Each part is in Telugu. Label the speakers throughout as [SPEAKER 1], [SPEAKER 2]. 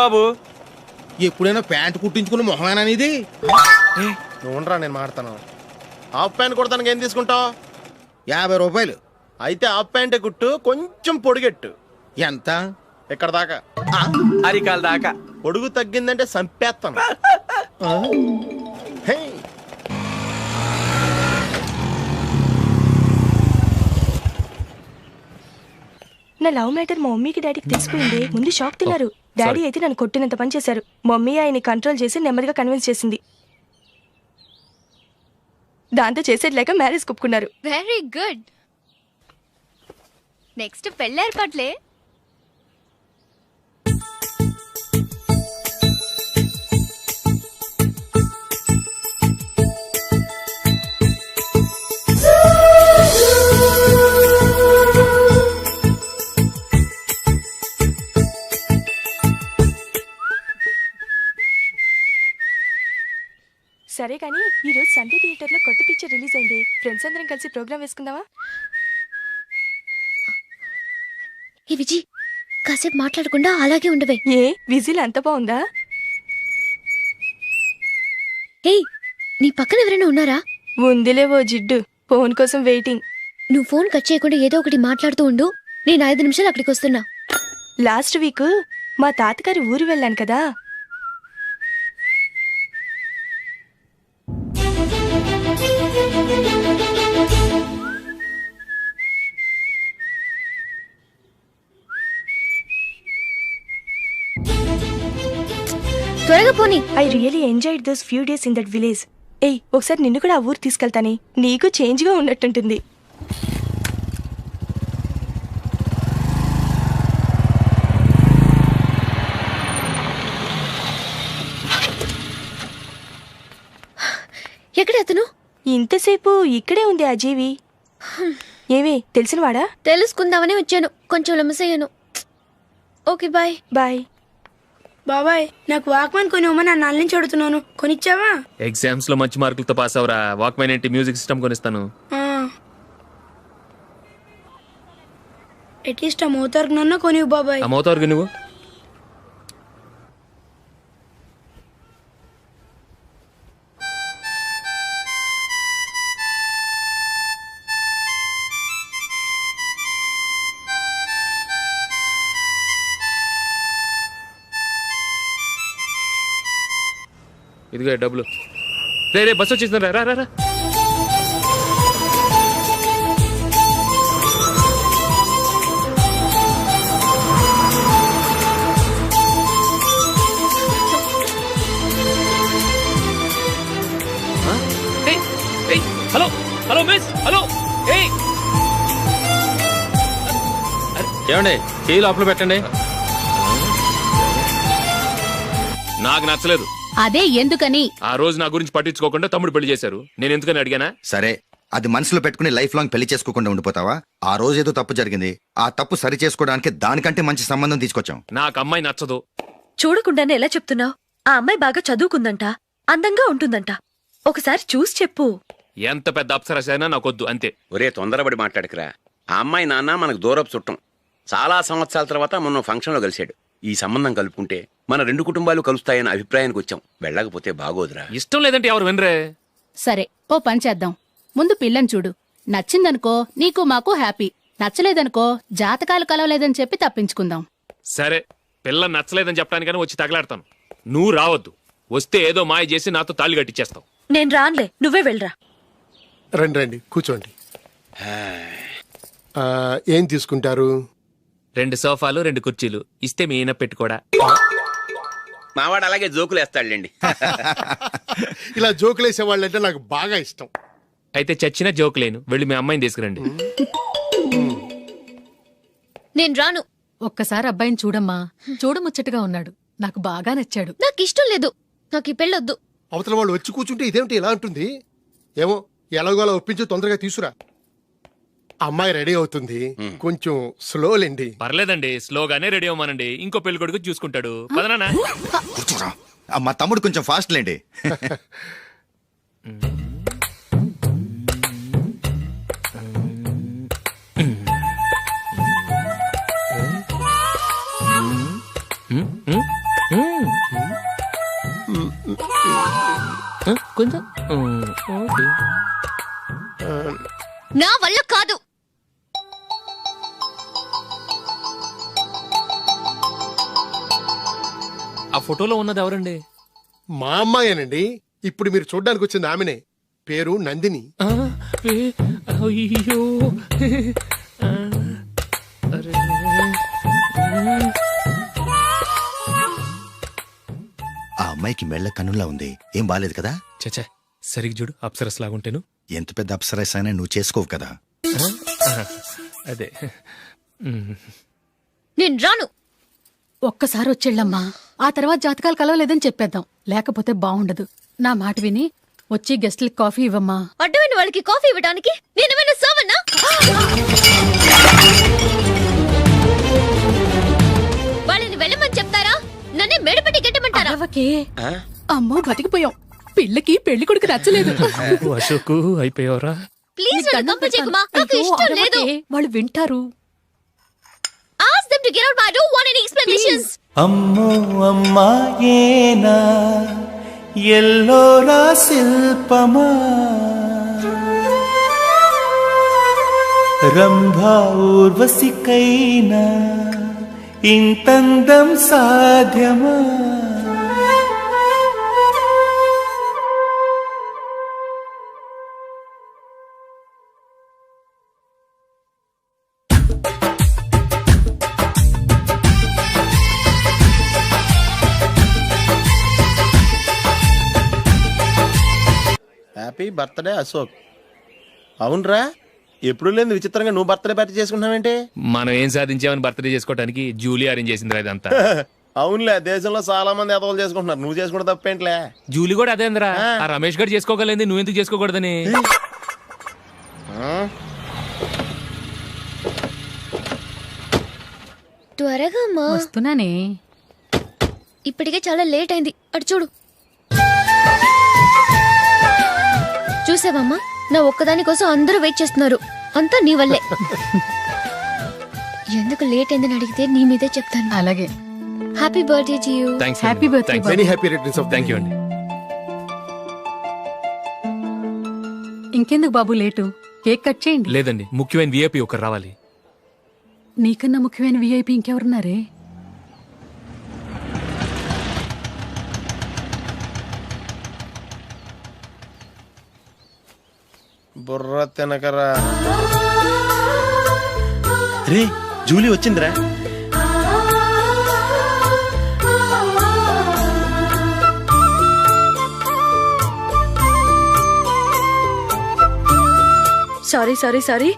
[SPEAKER 1] బాబు
[SPEAKER 2] ఎప్పుడైనా ప్యాంట్ కుట్టించుకున్న మొహమేనా ఇది?
[SPEAKER 3] నువ్వురా, నేను మాడతాను. హాఫ్ ప్యాంట్ కుడతానికి ఏం తీసుకుంటావు?
[SPEAKER 2] 50 రూపాయలు.
[SPEAKER 3] అయితే హాఫ్ ప్యాంటే కుట్టు, కొంచెం పొడిగెట్టు.
[SPEAKER 2] ఎంత?
[SPEAKER 3] ఇక్కడ దాకా.
[SPEAKER 1] అరికాల దాకా.
[SPEAKER 3] పొడుగు తగ్గిందంటే సంపేస్తాను. హే.
[SPEAKER 4] నా లవ్ మ్యాటర్ మా మమ్మీకి డాడీకి తెలిసిపోయింది. ముందు షాక్ తిన్నారు. డాడీ అయితే నన్ను కొట్టినంత పని చేశారు. మమ్మీ ఆయన్ని కంట్రోల్ చేసి నెమ్మదిగా కన్విన్స్ చేసింది. దాంతో చేసేది లేక మ్యారేజ్ ఒప్పుకున్నారు.
[SPEAKER 5] Very good. నెక్స్ట్ పెళ్లి ఏర్పాట్లే.
[SPEAKER 4] సరే కానీ ఈ రోజు సండే థియేటర్ లో కొత్త పిక్చర్ రిలీజ్ అయింది. ఫ్రెండ్స్ అందరం కలిసి ప్రోగ్రామ్ వేసుకుందామా?
[SPEAKER 5] ఈ విజి కాసేపు మాట్లాడకుండా అలాగే ఉండవే.
[SPEAKER 4] ఏ విజిల్ అంత బాగుందా?
[SPEAKER 5] ఏయ్, నీ పక్కన ఎవరైనా ఉన్నారా?
[SPEAKER 4] ఉందిలే ఓ జిడ్డు. ఫోన్ కోసం వెయిటింగ్.
[SPEAKER 5] నువ్వు ఫోన్ కట్ చేయకుండా ఏదో ఒకటి మాట్లాడుతూ ఉండు. నేను 5 నిమిషాలు అక్కడికి వస్తున్నా.
[SPEAKER 4] లాస్ట్ వీక్ మా తాతగారి ఊరు వెళ్ళాను కదా.
[SPEAKER 5] త్వరగా పోనీ.
[SPEAKER 4] I really enjoyed those few days in that village. ఏయ్, ఒకసారి నిన్ను కూడా ఆ ఊరు తీసుకెళ్తానే. నీకు చేంజ్ గా ఉన్నట్టుంటుంది.
[SPEAKER 5] ఎక్కడ అతను?
[SPEAKER 4] ఇంతసేపు ఇక్కడే ఉంది ఆ జీవి. ఏవే తెలిసినవాడా?
[SPEAKER 5] తెలుసుకుందామని వచ్చాను. కొంచెం లెమసయ్యాను. Okay bye.
[SPEAKER 4] బాయ్.
[SPEAKER 6] బాబాయ్, నాకు వాక్మన్ కొనివ్వమని నా నాన్న నుంచి అడుగుతున్నాను. కొనిచ్చావా?
[SPEAKER 1] ఎగ్జామ్స్ లో మంచి మార్కులతో పాస్ అవరా. వాక్మెన్ ఏంటి, మ్యూజిక్ సిస్టమ్ కొనిస్తాను.
[SPEAKER 6] అట్లీస్ట్ ఆ మోతార్కు నన్న కొనివ్వు బాబాయ్.
[SPEAKER 1] అమ్మవుతావు నువ్వు. ఇదిగో డబ్బులు. రే రే, బస్సు వచ్చేసింది. రా రా రా. Hello hello miss, hello. ఏమండి, చేయి లోపల పెట్టండి. నాకు నచ్చలేదు.
[SPEAKER 7] అదే ఎందుకని?
[SPEAKER 1] ఆ రోజు నా గురించి పట్టించుకోకుండా తమ్ముడు పెళ్లి చేశారు. నేను ఎందుకని అడిగానా?
[SPEAKER 8] సరే, అది మనసులో పెట్టుకుని లైఫ్ లాంగ్ పెళ్లి చేసుకోకుండా ఉండిపోతావా? ఆ రోజు ఏదో తప్పు జరిగింది. ఆ తప్పు సరి చేసుకోవడానికి దానికంటే మంచి సంబంధం తీసుకొచ్చాం.
[SPEAKER 1] నాకు అమ్మాయి నచ్చదు.
[SPEAKER 9] చూడకుండానే ఎలా చెప్తున్నావు? ఆ అమ్మాయి బాగా చదువుకుందంట, అందంగా ఉంటుందంట. ఒకసారి చూసి చెప్పు.
[SPEAKER 1] ఎంత పెద్ద అప్సరసైనా నాకొద్దు, అంతే.
[SPEAKER 10] ఒరే, తొందరపడి మాట్లాడకురా. ఆ అమ్మాయి నాన్న మనకు దూరపు చుట్టం. చాలా సంవత్సరాల తర్వాత మొన్న ఫంక్షన్ లో కలిశాడు. ఈ సంబంధం కలుపుకుంటే మన 2 కుటుంబాలు కలుస్తాయన్న అభిప్రాయానికి వచ్చాం. వెళ్ళకపోతే బాగోదురా.
[SPEAKER 1] ఇష్టం లేదంటే ఎవరు వినరే.
[SPEAKER 7] సరే, ఓ పని చేద్దాం. ముందు పిల్లని చూడు. నచ్చిందనుకో నీకు మాకు హ్యాపీ. నచ్చలేదనుకో జాతకాలు కలవలేదని చెప్పి తప్పించుకుందాం.
[SPEAKER 1] సరే, పిల్ల నచ్చలేదని చెప్పడానికని వచ్చి తగలాడతాను. నువ్వు రావద్దు. వస్తే ఏదో మాయ చేసి నాతో తాళి కట్టించేస్తావు.
[SPEAKER 9] నేను రాన్లే, నువ్వే వెళ్ళరా.
[SPEAKER 3] రండి రండి, కూర్చోండి. ఏం తీసుకుంటారు?
[SPEAKER 1] 2 సోఫాలు, 2 కుర్చీలు ఇస్తే మీ ఈయన పెట్టుకోడా.
[SPEAKER 10] మావాడు అలాగే జోకులు వేస్తాడులేండి.
[SPEAKER 3] ఇలా జోకులేసే వాళ్ళంటే నాకు బాగా ఇష్టం.
[SPEAKER 1] అయితే చచ్చిన జోక్ లేను. వెళ్ళి మీ అమ్మాయిని తీసుకురండి.
[SPEAKER 5] నేను రాను.
[SPEAKER 7] ఒక్కసారి అబ్బాయిని చూడమ్మా. చూడముచ్చటగా ఉన్నాడు. నాకు బాగా నచ్చాడు.
[SPEAKER 5] నాకు ఇష్టం లేదు. నాకు ఈ పెళ్ళొద్దు.
[SPEAKER 3] అవతల వాళ్ళు వచ్చి కూర్చుంటే ఇదేమిటి ఇలా ఉంటుంది? ఏమో, ఎలాగోలా ఒప్పించి తొందరగా తీసురా. అమ్మాయి రెడీ అవుతుంది, కొంచెం స్లోలేండి.
[SPEAKER 1] పర్లేదండి, స్లోగానే రెడీ అవ్వమానండి. ఇంకో పెళ్లి కొడుకు చూసుకుంటాడు. పదనా.
[SPEAKER 8] కూర్చోరా. మా తమ్ముడు కొంచెం ఫాస్ట్ లేండి.
[SPEAKER 1] కొంచెం ఓకే.
[SPEAKER 5] నా వల్ల కాదు.
[SPEAKER 1] ఆ ఫోటోలో ఉన్నది ఎవరండి?
[SPEAKER 3] మా అమ్మాయేనండి. ఇప్పుడు మీరు చూడ్డానికి వచ్చింది ఆమెనే. పేరు నందిని.
[SPEAKER 1] ఆ, అయ్యో అరే.
[SPEAKER 8] ఆ అమ్మాయికి మెళ్ళ కన్నులా ఉంది. ఏం బాలేదు కదా?
[SPEAKER 1] చచ్చా, సరిగ్గా చూడు, అప్సరస్ లాగుంటేను.
[SPEAKER 8] ఎంత పెద్ద అప్సరస్ అయినా నువ్వు చేసుకోవు కదా.
[SPEAKER 1] అదే.
[SPEAKER 5] నేను రాను.
[SPEAKER 7] ఒక్కసారి వచ్చేళ్ళమ్మా, ఆ తర్వాత జాతకాలు కలవలేదని చెప్పేద్దాం, లేకపోతే బాగుండదు. నా మాట విని వచ్చి గెస్ట్లకి కాఫీ ఇవ్వమ్మా.
[SPEAKER 5] అడ్డమైన వాళ్ళకి కాఫీ ఇవ్వడానికి నేనేమైనా సోమన్నా? వాళ్ళని వెళ్ళమని చెప్తారా, నన్నే మేడపట్టి గెట్టమంటారా?
[SPEAKER 7] అరవకే. అమ్మో బతికిపోయాం. పిల్లకి పెళ్లి కొడుకు నచ్చలేదు.
[SPEAKER 1] అశోకు అయిపోయావరా?
[SPEAKER 5] ప్లీజ్ నన్ను కంపు చేయకుమా, నాకు
[SPEAKER 7] అయ్యో,
[SPEAKER 5] ఇష్టం లేదు.
[SPEAKER 7] అరవకే. వాళ్ళు వింటారు.
[SPEAKER 5] Ask them to get out. I don't want any explanations.
[SPEAKER 11] అమ్మో అమ్మాయేనా ఎల్లోరా శిల్పమా రంభా ఊర్వశికైనా ఇంతందం సాధ్యమా?
[SPEAKER 2] Happy birthday Ashok. అవునరా, ఎప్పుడు లేదు విచిత్రంగా నువ్వు బర్త్డే పార్టీ చేసుకుంటున్నావేంటి?
[SPEAKER 1] మనం ఏం సాధించామని బర్త్డే చేసుకోవడానికి జూలీ అరేంజ్ చేసింది ఇదంతా.
[SPEAKER 2] అవునులే, దేశంలో చాలా మంది ఎదవలు చేసుకుంటున్నారు, నువ్వు చేసుకుంటే తప్పేంట్లే.
[SPEAKER 1] జూలీ కూడా అదే అందరా. ఆ రమేష్ గారు చేసుకోగలేదు, నువ్వు ఎందుకు చేసుకోకూడదని.
[SPEAKER 5] త్వరగా అమ్మా.
[SPEAKER 7] వస్తున్నానే.
[SPEAKER 5] ఇప్పటికే చాలా లేట్ అయింది. అటు చూడు. చూసావమ్మా, నా ఒక్కదాని కోసం అందరూ వెయిట్ చేస్తున్నారు. అంతా నీ వల్లే. ఎందుకు లేట్ అయిందని అడిగితే నీ మీదే చెప్తాను.
[SPEAKER 7] అలాగే.
[SPEAKER 5] Happy birthday to you.
[SPEAKER 1] Thanks.
[SPEAKER 7] Happy birthday.
[SPEAKER 3] Very happy returns of
[SPEAKER 1] thank you అండి.
[SPEAKER 7] ఇంకెందుకు బాబు లేటు, కేక్ కట్ చేయండి.
[SPEAKER 1] లేదండి, ముఖ్యమైన విఐపి ఒకరు రావాలి.
[SPEAKER 7] నీకన్నా ముఖ్యమైన విఐపి ఇంకెవరున్నారే?
[SPEAKER 2] బుర్ర తినకరా.
[SPEAKER 11] రే జూలీ వచ్చిందిరా.
[SPEAKER 9] Sorry sorry sorry,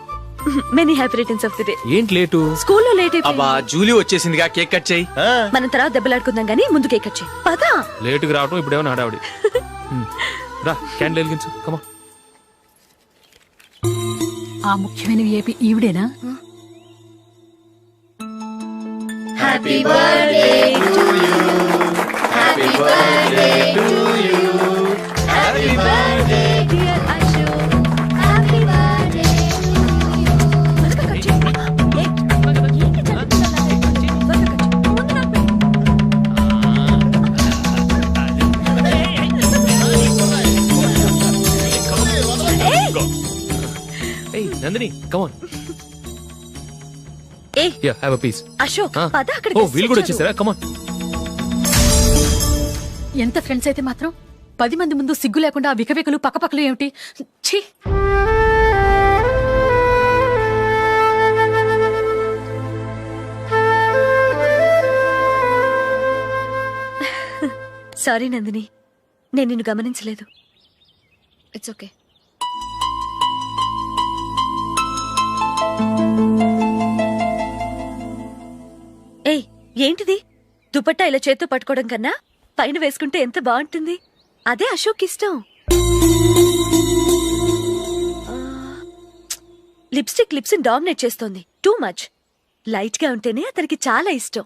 [SPEAKER 9] many happy returns of the day.
[SPEAKER 1] ఏంటి లేటు?
[SPEAKER 9] స్కూల్లో లేట్
[SPEAKER 11] అబ్బా జూలీ వచ్చేసిందిగా, కేక్ కట్ చేయి.
[SPEAKER 9] మనం తర్వాత దెబ్బలాడుకుందాం గానీ ముందు కేక్ కట్ చేయి. పదా.
[SPEAKER 1] లేటుగా రావటం ఇప్పుడేమో హడావుడి. రా, క్యాండిల్ వెలిగించు. కమా.
[SPEAKER 7] ఆ ముఖ్యమైన విఐపి ఈవిడేనా?
[SPEAKER 5] Happy birthday to you. Happy birthday to you. Happy birthday dear Ashok. Happy birthday to you. త్వరగా కట్ చేయి. ఏంటి జరుగుతుందలా? త్వరగా కట్ చేయి. ముందు నాకు పెట్టు.
[SPEAKER 1] ఏయ్ నందిని, కమ్ ఆన్.
[SPEAKER 9] ఏ
[SPEAKER 1] yeah, have a piece.
[SPEAKER 9] Ashok, పద అక్కడ.
[SPEAKER 1] ఓ, వీళ్ళు కూడా వచ్చేసారా? Come on.
[SPEAKER 7] ఎంత ఫ్రెండ్స్ అయితే మాత్రం 10 మంది ముందు సిగ్గు లేకుండా ఆ వికవికలు పక్కపక్కలు ఏమిటి? ఛీ.
[SPEAKER 9] సారీ నందిని, నేను నిన్ను గమనించలేదు.
[SPEAKER 5] It's okay.
[SPEAKER 9] ఏయ్, ఏంటిది? దుపట్టా ఇలా చేత్తో పట్టుకోవడం కన్నా పైన వేసుకుంటే ఎంత బాగుంటుంది. అదే అశోక్ ఇష్టం. లిప్స్టిక్ లిప్స్ డామినేట్ చేస్తోంది. Too much. లైట్ గా ఉంటేనే అతనికి చాలా ఇష్టం.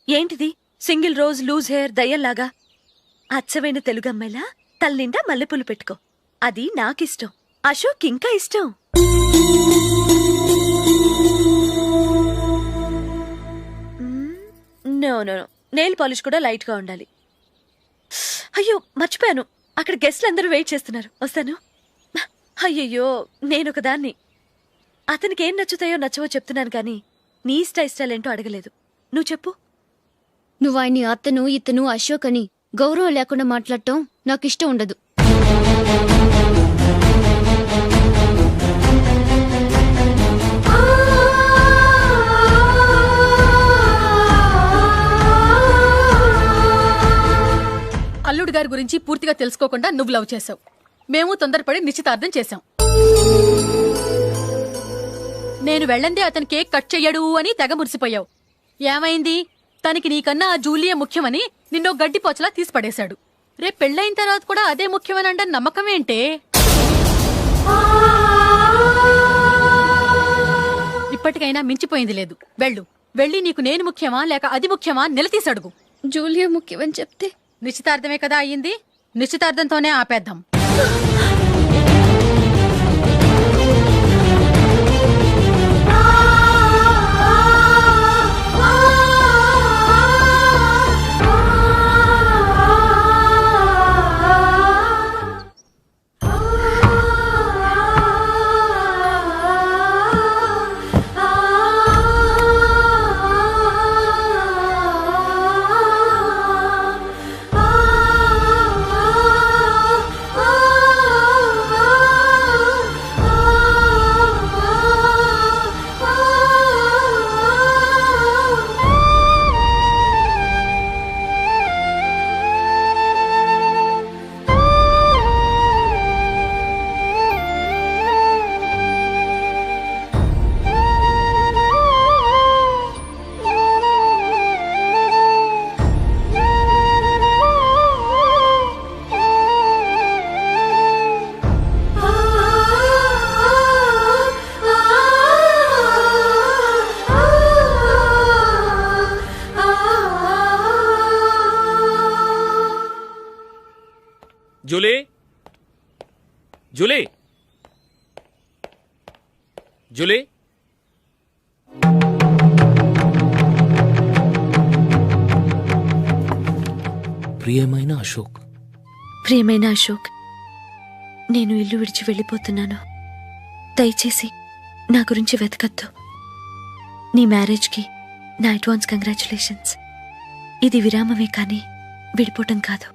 [SPEAKER 9] ఏంటిది? సింగిల్ రోజ్ లూజ్ హెయిర్ దయ్యంలాగా. అచ్చమైన తెలుగు అమ్మాయిలా తల్లిండా మల్లెపూలు పెట్టుకో. అది నాకిష్టం. అశోక్ ఇంకా ఇష్టం. నో నో నెయిల్ పాలిష్ కూడా లైట్ గా ఉండాలి. అయ్యో మర్చిపోయాను, అక్కడ గెస్ట్లు అందరూ వెయిట్ చేస్తున్నారు, వస్తాను. అయ్యయ్యో నేను ఒకదాన్ని. అతనికి ఏం నచ్చుతాయో నచ్చవో చెప్తున్నాను కానీ నీ ఇష్టాలేంటో అడగలేదు. నువ్వు చెప్పు.
[SPEAKER 5] నువ్వు ఆయన్ని అతను ఇతను అశోక్ అని గౌరవం లేకుండా మాట్లాడటం నాకు ఇష్టం ఉండదు.
[SPEAKER 7] అల్లుడు గారి గురించి పూర్తిగా తెలుసుకోకుండా నువ్వు లవ్ చేసావు. మేము తొందరపడి నిశ్చితార్థం చేశాం. నేను వెళ్ళందే అతను కేక్ కట్ చెయ్యడు అని తెగ మురిసిపోయావు. ఏమైంది? తనకి నీకన్నా ఆ జూలియే ముఖ్యమని నిన్నో గడ్డి పోచలా తీసి పడేశాడు. రేపు పెళ్ళైన తర్వాత కూడా అదే ముఖ్యమని అంటే నమ్మకం ఏంటే? ఇప్పటికైనా మించిపోయింది లేదు. వెళ్ళి నీకు నేను ముఖ్యమా లేక అది ముఖ్యమా నిలదీసి అడుగు.
[SPEAKER 5] జూలియా ముఖ్యమని చెప్తే
[SPEAKER 7] నిశ్చితార్థమే కదా అయ్యింది, నిశ్చితార్థంతోనే ఆపేద్దాం.
[SPEAKER 1] జూలీ, జూలీ, జూలీ, ప్రియమైన అశోక్.
[SPEAKER 9] ప్రియమైన అశోక్, నేను ఇల్లు విడిచి వెళ్ళిపోతున్నాను. దయచేసి నా గురించి వెతకద్దు. నీ మ్యారేజ్కి నా అడ్వాన్స్ కంగ్రాచులేషన్స్. ఇది విరామమే కానీ విడిపోవటం కాదు.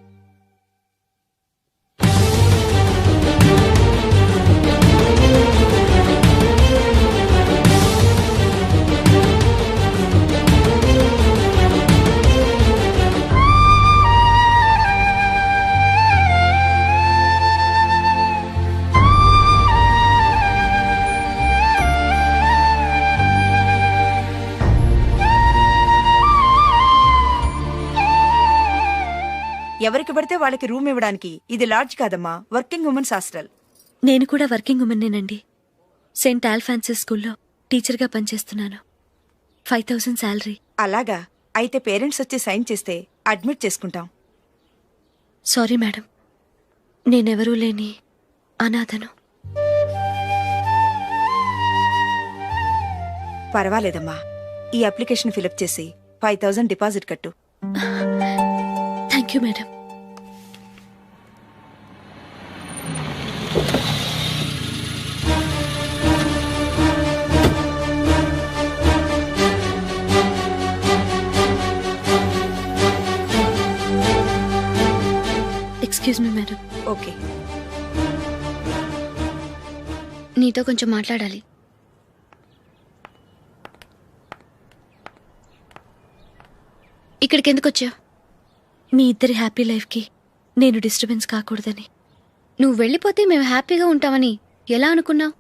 [SPEAKER 12] ఎవరికి పడితే వాళ్ళకి రూమ్ ఇవ్వడానికి ఇది లాడ్జ్ కాదమ్మా, వర్కింగ్ ఉమెన్స్ హాస్టల్.
[SPEAKER 9] నేను కూడా వర్కింగ్ ఉమెన్నేనండి. సెయింట్ ఆల్ఫాన్సిస్ స్కూల్లో టీచర్గా పనిచేస్తున్నాను. 5000 శాలరీ.
[SPEAKER 12] అలాగా? అయితే పేరెంట్స్ వచ్చి సైన్ చేస్తే అడ్మిట్ చేసుకుంటాం.
[SPEAKER 9] సారీ మేడం, నేనెవరూ లేని అనాథను.
[SPEAKER 12] పర్వాలేదమ్మా, ఈ అప్లికేషన్ ఫిలప్ చేసి 5000 డిపాజిట్ కట్టు.
[SPEAKER 9] Thank you madam. Excuse me madam.
[SPEAKER 12] Okay.
[SPEAKER 5] నీతో కొంచెం మాట్లాడాలి. ఇక్కడికి ఎందుకు వచ్చావు?
[SPEAKER 9] మీ ఇద్దరి హ్యాపీ లైఫ్కి నేను డిస్టర్బెన్స్ కాకూడదని.
[SPEAKER 5] నువ్వు వెళ్ళిపోతే మేము హ్యాపీగా ఉంటామని ఎలా అనుకున్నావు?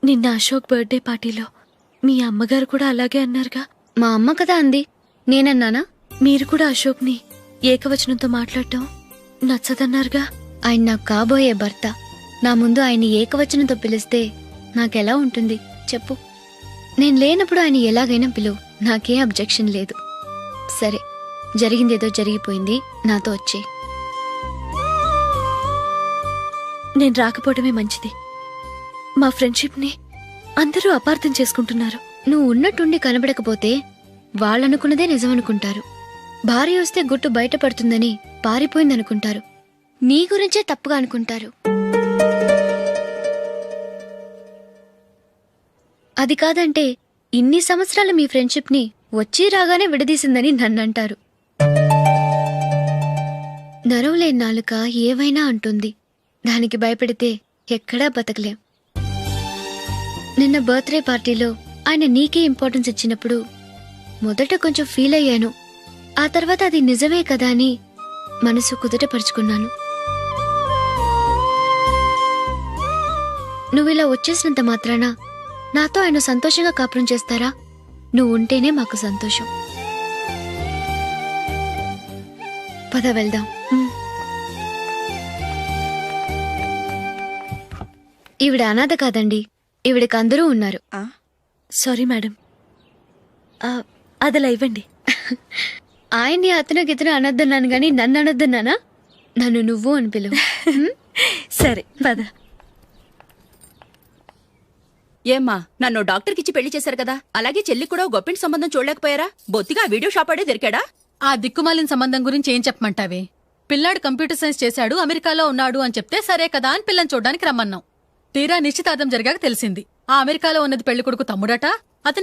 [SPEAKER 9] నిన్న అశోక్ బర్త్డే పార్టీలో మీ అమ్మగారు కూడా అలాగే అన్నారుగా.
[SPEAKER 5] మా అమ్మ కదా అంది, నేనన్నానా?
[SPEAKER 9] మీరు కూడా అశోక్ని ఏకవచనంతో మాట్లాడటం నచ్చదన్నారుగా.
[SPEAKER 5] ఆయన నాకు కాబోయే భర్త. నా ముందు ఆయన్ని ఏకవచనంతో పిలిస్తే నాకెలా ఉంటుంది చెప్పు? నేను లేనప్పుడు ఆయన ఎలాగైనా పిలువు, నాకేం అబ్జెక్షన్ లేదు. సరే, జరిగిందేదో జరిగిపోయింది, నాతో వచ్చే.
[SPEAKER 9] నేను రాకపోవడమే మంచిది. మా ఫ్రెండ్షిప్ని అందరూ అపార్థం చేసుకుంటున్నారు.
[SPEAKER 5] నువ్వు ఉన్నట్టుండి కనబడకపోతే వాళ్ళనుకున్నదే నిజమనుకుంటారు. భార్య వస్తే గుట్టు బయటపడుతుందని పారిపోయిందనుకుంటారు. నీ గురించే తప్పుగా అనుకుంటారు. అది కాదంటే ఇన్ని సంవత్సరాలు మీ ఫ్రెండ్షిప్ ని వచ్చి రాగానే విడదీసిందని నన్నంటారు. నరవలేని నాలుక ఏవైనా అంటుంది. దానికి భయపడితే ఎక్కడా బతకలేం. నిన్న బర్త్డే పార్టీలో ఆయన నీకే ఇంపార్టెన్స్ ఇచ్చినప్పుడు మొదట కొంచెం ఫీల్ అయ్యాను. ఆ తర్వాత అది నిజమే కదా అని మనసు కుదుటపరుచుకున్నాను. నువ్విలా వచ్చేసినంత మాత్రాన నాతో ఆయన సంతోషంగా కాపురం చేస్తారా? నువ్వు ఉంటేనే మాకు సంతోషం. పద వెళ్దాం. ఈవిడ అనాథ కాదండి, ఈవిడకి అందరూ ఉన్నారు.
[SPEAKER 9] సారీ మేడం, అదలా ఇవ్వండి.
[SPEAKER 5] ఆయన్ని అతను గితను అనొద్దన్నాను గాని నన్ను అనొద్దన్నానా? నన్ను నువ్వు అని పిలువు.
[SPEAKER 9] సరే పద.
[SPEAKER 13] ఏమ్మా, నన్ను డాక్టర్కిచ్చి పెళ్లి చేశారు కదా, అలాగే చెల్లి కూడా గొప్పింటి సంబంధం చూడలేకపోయారా? బొత్తిగా ఆ వీడియో షాప్ ఆడే దొరికాడా?
[SPEAKER 7] ఆ దిక్కుమాలిన సంబంధం గురించి ఏం చెప్పమంటావే? పిల్లాడు కంప్యూటర్ సైన్స్ చేశాడు, అమెరికాలో ఉన్నాడు అని చెప్తే సరే కదా అని పిల్లని చూడడానికి రమ్మన్నాం. తీరా నిశ్చితార్థం జరిగాక తెలిసింది ఆ అమెరికాలో ఉన్నది పెళ్లి కొడుకు తమ్ముడట,